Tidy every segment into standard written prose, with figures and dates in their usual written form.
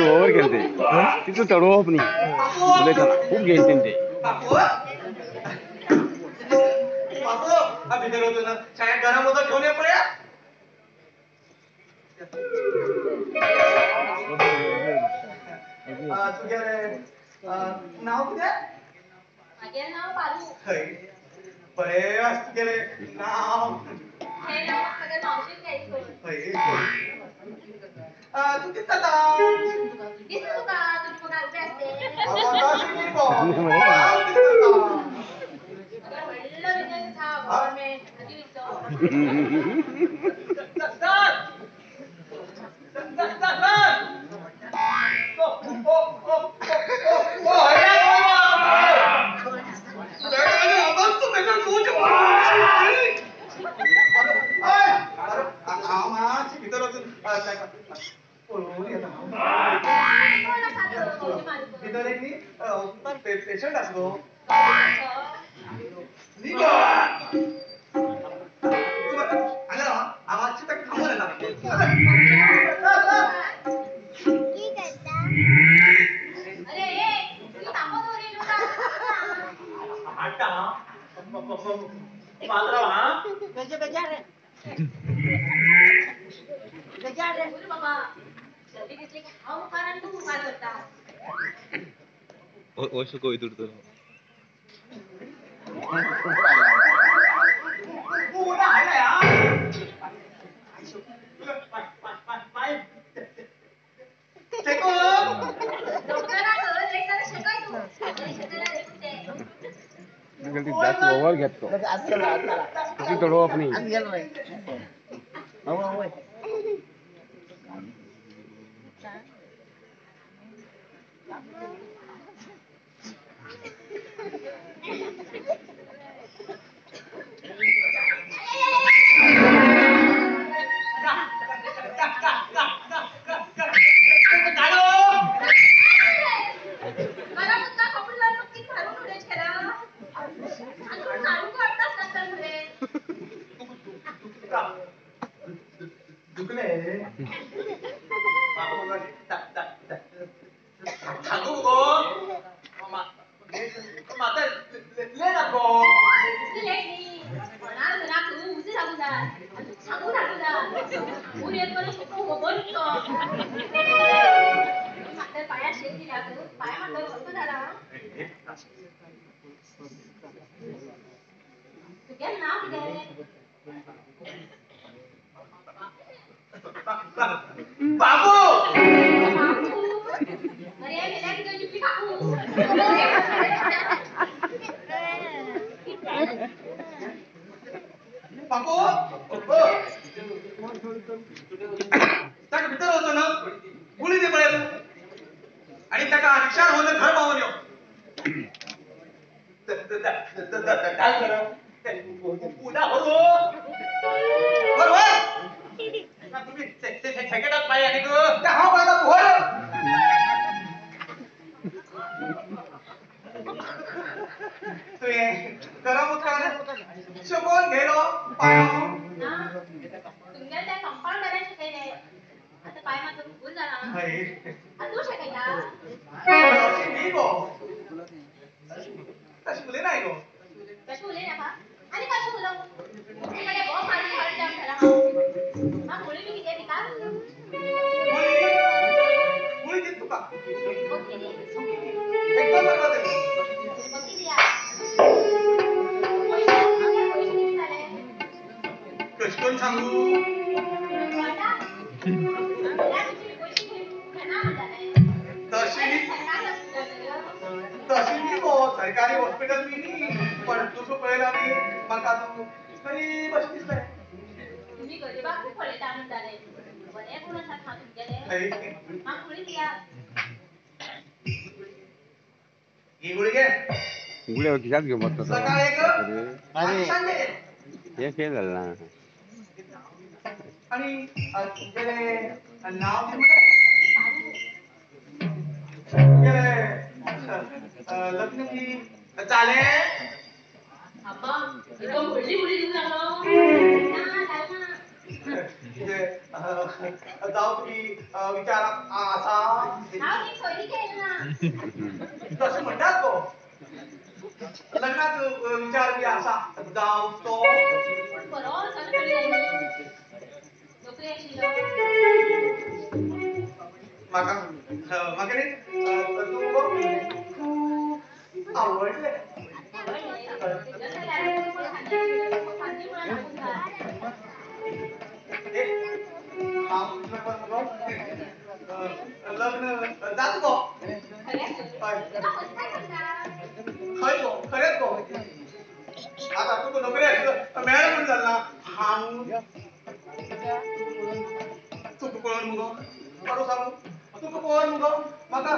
Over खेळते तिथं चढवप नाही खूप घेईल ते घरामध्ये घेऊन ये पड्या नाव तुझ्या माझे नाव पारू बरे असत गेले नाव हे नाव सगळं मावशीत घ्यायचं तू किती आता दिसतो का तुझी मग उभे असते गव्हर्नमेंट कधी पेशंट असतो आवाजची तर थांबवलं ओशो कोई दूर ओव्हर घेतो किती चढवप नाही भीतर होतो ना गुळी दे पडेल आणि त्याचा विचार होणं घर पाहून येऊ पुन्हा बरोबर तुम्ही सेकंडात पाहिजे आणि हा माझा भोर गरम शकून गेलो तुमच्या त्या कंपाऊंडरला शिकायला आता पाय मात्र भूल झाला तू शिकायला तशी मुले नाही गो कशी मुले ना का आणि कशी मुलं तुमच्याकडे बहुत पाणी हळद जाम झाला हा मुली मी किती का मुली देत तू का ओके एकदम बरोबर आहे ओके दिया कष्टून सांगू तशी मी सरकारी हॉस्पिटल मी पण तुझं पहिला मी मका तरी बस दिसलाय तुम्ही गरीबा खूप फळे आणून झाले बरे कोणाचा खाऊन गेले हा पुढे द्या ही गुळी घे गुळ्यावर खिशात घेऊ मग सकाळ एक आणि संडे हे फेल झालं ना आणि तुझे नाव लक्ष्मी चाले अब्बा एकदम मुली मुली देऊ लागलो ना म्हणजे जाऊ की विचार असा नाव नीट सोयरी केलं ना. तसं म्हणतात तो लग्नात विचार की असा जाऊ तो बरोबर चालू कळली नाही. नोकरी अशी माका माका रे तू खूप आवडले. लग्न जात गो खय गो खरेच गो आता तुका नोकरी मेळ पण जाल ना हांव तुका पळोवन मुगो बरो सांगू तुका पळोवन मुगो म्हाका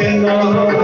No.